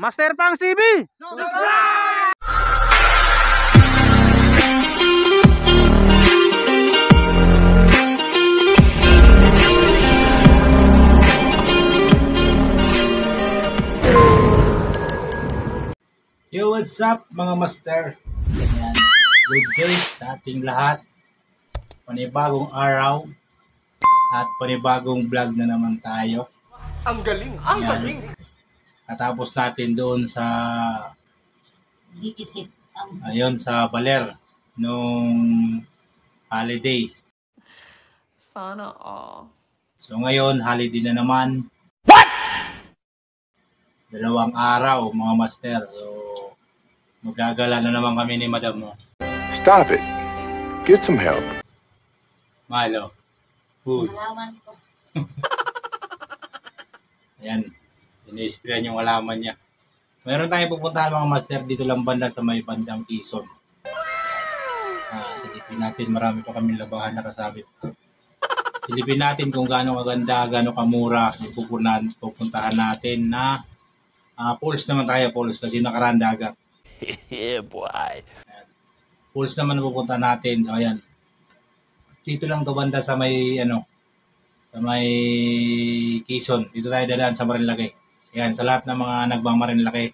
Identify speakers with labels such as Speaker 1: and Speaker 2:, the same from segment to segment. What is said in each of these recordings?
Speaker 1: Master Pangs TV! Subscribe!
Speaker 2: Yo, what's up mga master? Ayan. Good day sa ating lahat. Panibagong araw at panibagong vlog na naman tayo.
Speaker 3: Ang galing! Ang galing!
Speaker 2: Katapos natin doon sa ayun sa Baler nung holiday.
Speaker 4: Sana all.
Speaker 2: So ngayon holiday na naman. What? 2 araw mga master. So magagala na naman kami ni Madam mo.
Speaker 3: Stop it. Get some help.
Speaker 2: Malo. Food. Ayan. Iniispiran yung halaman niya. Meron tayong pupuntahan mga master dito lang banda sa may bandang Quezon. Silipin natin. Marami pa kami labahan na kasabit. Silipin natin kung gaano kaganda, gaano kamura yung pupuntahan natin na pools naman tayo. Pools kasi nakaraan dagat.
Speaker 3: Yeah, boy.
Speaker 2: Pools naman pupunta natin. So ayan. Dito lang to banda sa may sa may Quezon. Dito tayo dadaan sa Marinlake. Ayan, sa lahat ng mga nagmamarinlake.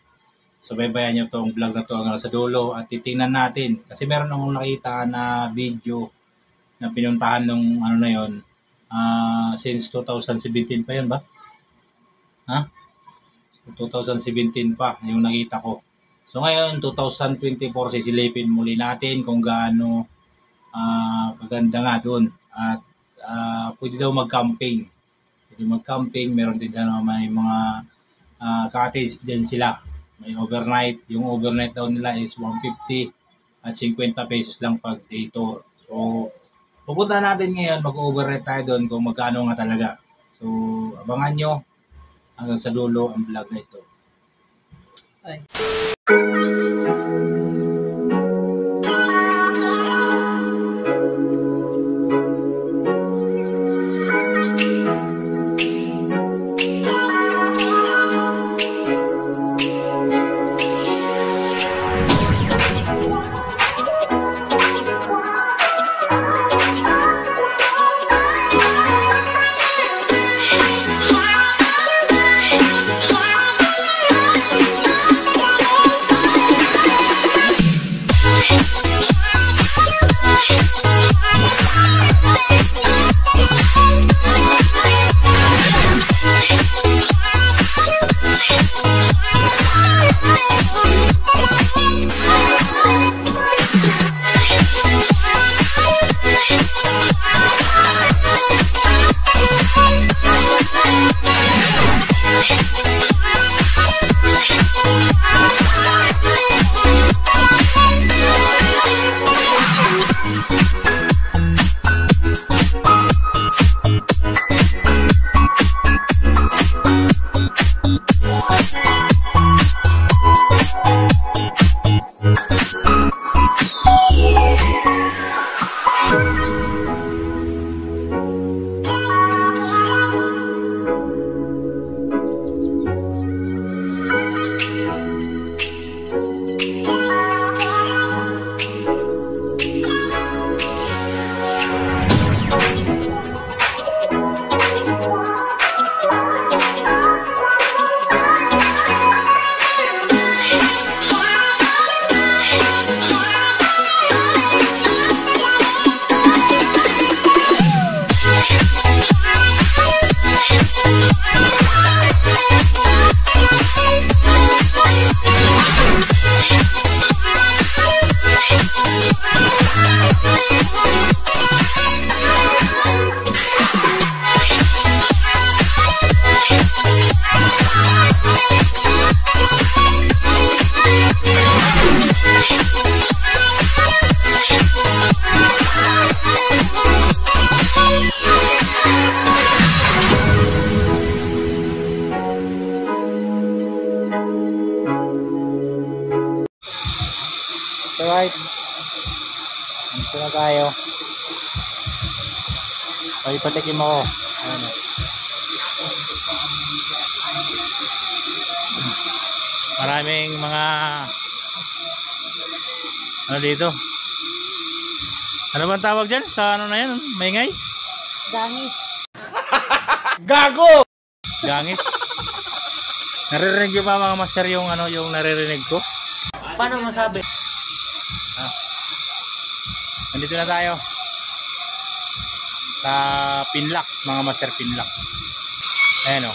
Speaker 2: Subaybayan niyo tong vlog na to hanggang sa dulo at titingnan natin kasi meron akong nakita na video na pinuntahan nung na yon since 2017 pa yun ba? 2017 pa yung nakita ko. So ngayon, 2024, sisilipin muli natin kung gaano kaganda nga doon. At pwede daw mag-camping. Pwede mag-camping. Meron din na may mga cottage din sila. May overnight. Yung overnight daw nila is 150 at 50 pesos lang pag day tour. So, pupunta natin ngayon, mag-overnight tayo doon kung magkano nga talaga. So, abangan nyo hanggang sa dulo ang vlog na ito. Bye. Alright. Dito na tayo. Ay, patikim ako. Ayan. Maraming mga ano dito. Ano bang tawag dyan? Sa ano na yan? Maingay?
Speaker 1: Gangis.
Speaker 3: Gago!
Speaker 2: Gangis. Naririnig yung mga master yung ano, yung naririnig ko.
Speaker 1: Paano masabi?
Speaker 2: Nandito na tayo sa Pinlock, mga master Pinlock. Ayan o.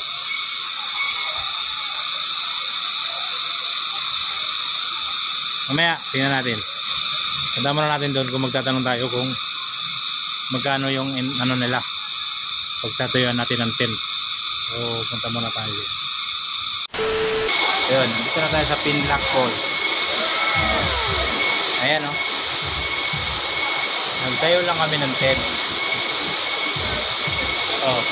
Speaker 2: Mamaya, tingnan natin. Punta muna natin doon kung magtatanong tayo kung magkano yung ano nila pagtatuyuan natin ng tent. So, punta muna tayo. Ayun, dito na tayo sa Pinlock Hall. Ayan o. Nagtayo lang kami ng tent. Oh.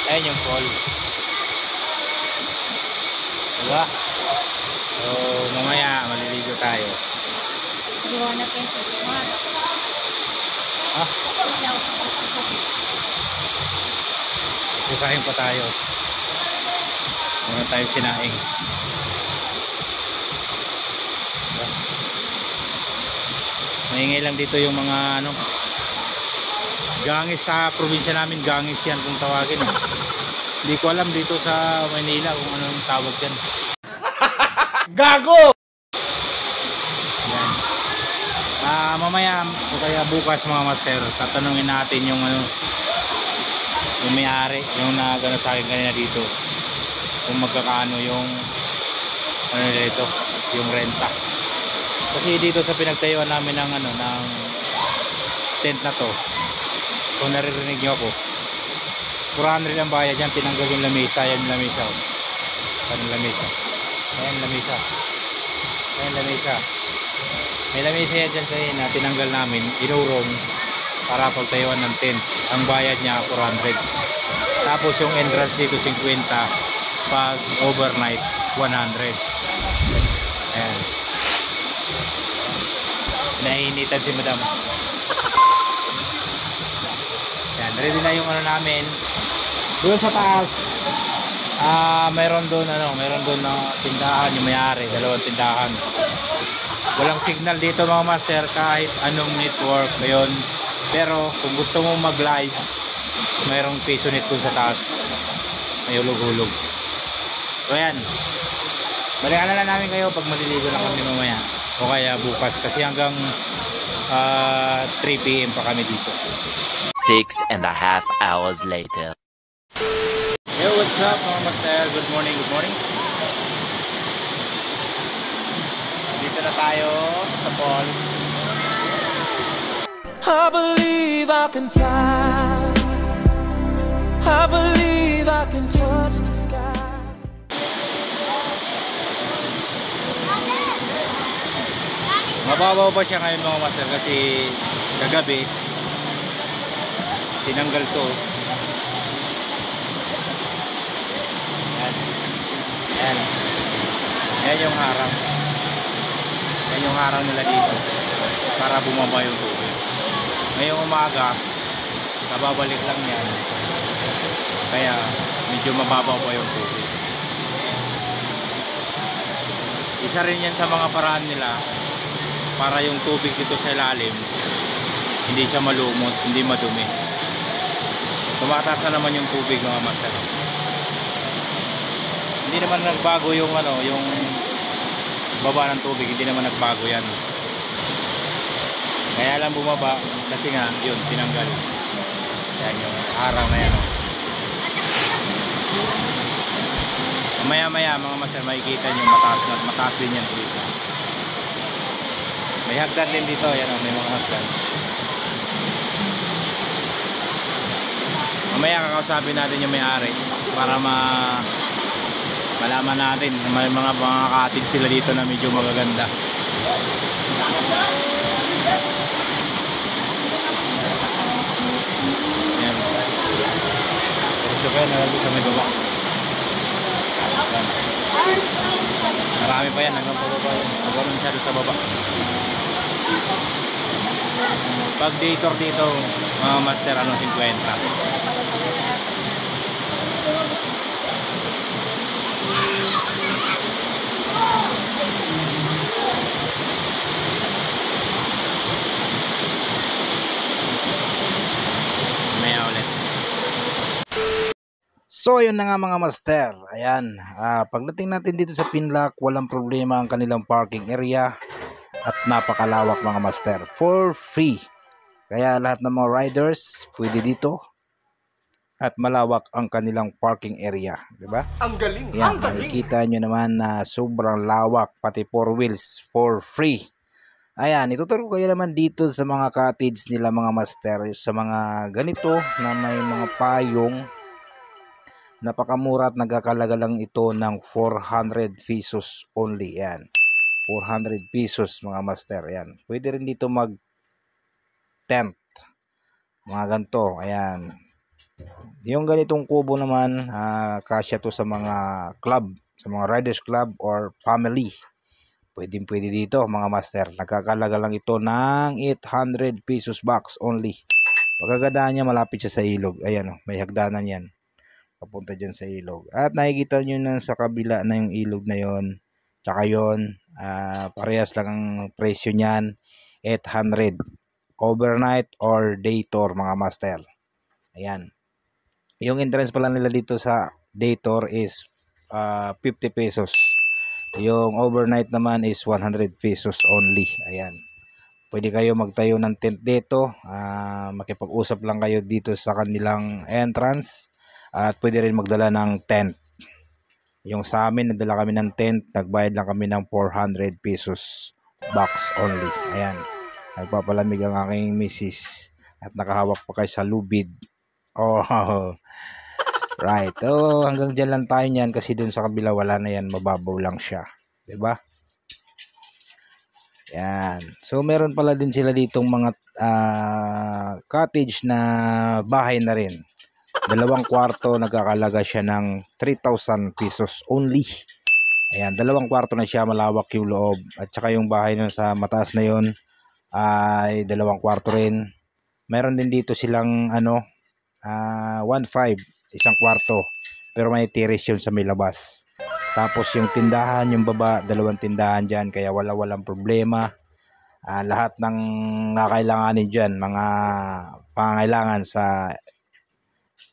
Speaker 2: Ayan yung hall. Diba? So, mamaya maliligo tayo.
Speaker 1: Iwanag yung susunod.
Speaker 2: Ah? Kusahin pa tayo. Muna tayo sinaing. Maingay lang dito yung mga ano, gangis sa probinsya namin, gangis yan kung tawagin. Hindi ko alam dito sa Manila kung anong tawag yan.
Speaker 3: Gago!
Speaker 2: Yan. Mamaya o kaya bukas mga master, tatanungin natin yung ano, yung may-ari, yung nagano sa akin kanina dito, kung magkakaano yung ano dito, yung renta. Kasi dito sa pinagtayuan namin ng ano, ng tent na to, kung naririnig nyo ako, 400 ang bayad yan. Tinanggal yung lamesa. Yan yung lamesa. Anong lamesa? Ayan lamesa. Ayan lamesa. May lamesa yan dyan sa'yo na tinanggal namin, inurong para pagtayuan ng tent. Ang bayad niya 400. Tapos yung entrance dito 50, pag overnight 100. Ayan. Nainitan si madam. Yan, ready na yung ano namin. Doon sa taas, mayroon doon na tindahan yung may-ari, dalawang tindahan. Walang signal dito mga master kahit anong network ngayon. Pero kung gusto mo mag-live, mayroong piso net doon sa taas. May hulog-hulog. So yan. Balikan na lang namin kayo pag maliligo lang kami mamaya. O kaya bukas kasi hanggang 3 PM pa kami dito.
Speaker 5: 6.5 hours later.
Speaker 2: Yo, what's up mga master? Good morning, good morning. Dito na tayo sa pool.
Speaker 6: I believe I can fly. I believe I can touch the sky.
Speaker 2: Mababaw pa siya ngayon mga master kasi kagabi tinanggal to. Yan. Yan. Yan yung harang. Yan yung harang nila dito para bumaba yung tubig. Ngayong umaga nababalik lang yan. Kaya medyo mababaw pa yung tubig. Isa rin yan sa mga paraan nila para yung tubig dito sa ilalim hindi siya malumot, hindi madumi. Tumataas na naman yung tubig mga master. Hindi naman nagbago yung ano, yung baba ng tubig, hindi naman nagbago yan. Kaya lang bumaba kasi nga yun, tinanggal. Yan yung harang na yan. Maya-maya mga master, makikita nyo mataas din yan dito. May hagdan din dito, yan o, may mga hagdan. Mamaya kakausapin natin yung may-ari para malaman natin may mga cottage sila dito na medyo magaganda. Yan. Ito kaya nalagay sa may baba. Yan. Marami pa yan hanggang pababa yan. Hanggang masyado sa baba. Pag day tour dito mga master, 50. So ayun na nga mga master, ayan, pagdating natin dito sa Pinlac, walang problema ang kanilang parking area at napakalawak mga master, for free. Kaya lahat ng mga riders pwede dito at malawak ang kanilang parking area, di ba?
Speaker 3: Ang galing!
Speaker 2: Yan, makikita nyo naman na sobrang lawak, pati 4 wheels for free. Ayan, ituturo ko kayo naman dito sa mga cottage nila mga master, sa mga ganito na may mga payong. Napakamura at nagkakalaga lang ito ng 400 pesos only. Yan, 400 pesos mga master. Yan, pwede rin dito mag tent, mga ganito. Ayan, yung ganitong kubo naman, kasya to sa mga club, sa mga riders club or family. Pwede dito mga master. Nagkakalaga lang ito ng 800 pesos box only. Pagkagadaan niya, malapit siya sa ilog. Ayan, may hagdanan yan papunta dyan sa ilog. At nakikita nyo na sa kabila na yung ilog na yon. Tsaka yun, parehas lang ang presyo niyan, 800. Overnight or day tour mga master. Ayan. Yung entrance pala nila dito sa day tour is 50 pesos. Yung overnight naman is 100 pesos only. Ayan. Pwede kayo magtayo ng tent dito. Makipag-usap lang kayo dito sa kanilang entrance. At pwede rin magdala ng tent. Yung sa amin, nagdala kami ng tent. Nagbayad lang kami ng 400 pesos box only. Ayan. Nagpapalamig ang aking misis. At nakahawak pa kayo sa lubid. Oh, right. Oh, hanggang dyan lang tayo niyan kasi dun sa kabila wala na yan, mababaw lang siya. 'Di ba? Yan. So meron pala din sila ditong mga cottage na bahay na rin. 2 kwarto, nagkakalaga siya ng 3,000 pesos only. Ayan, 2 kwarto na siya, malawak yung loob. At saka yung bahay na sa mataas na yon ay 2 kwarto rin. Meron din dito silang 1.5, 1 kwarto. Pero may terrace yun sa may labas. Tapos yung tindahan, yung baba, 2 tindahan dyan. Kaya walang problema. Lahat ng kakailanganin dyan, mga pangailangan sa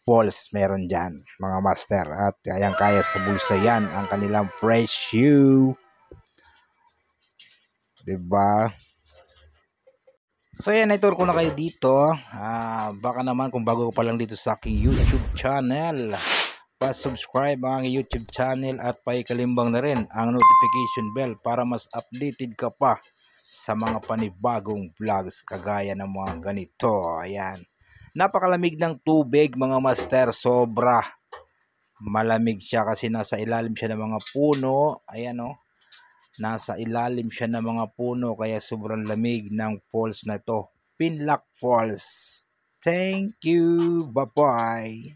Speaker 2: falls, meron dyan mga master. At kaya sa bulsa yan ang kanilang presyo. Diba? So yan, itour ko na kayo dito. Baka naman kung bago ka pa lang dito sa aking YouTube channel, pa-subscribe ang aking YouTube channel at paikalimbang na rin ang notification bell para mas updated ka pa sa mga panibagong vlogs kagaya ng mga ganito. Ayan. Napakalamig ng tubig mga master, sobra. Malamig siya kasi nasa ilalim siya ng mga puno. Ayan o. Nasa ilalim siya ng mga puno kaya sobrang lamig ng falls na to. Pinlac Falls. Thank you. Bye-bye.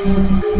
Speaker 6: Thank you.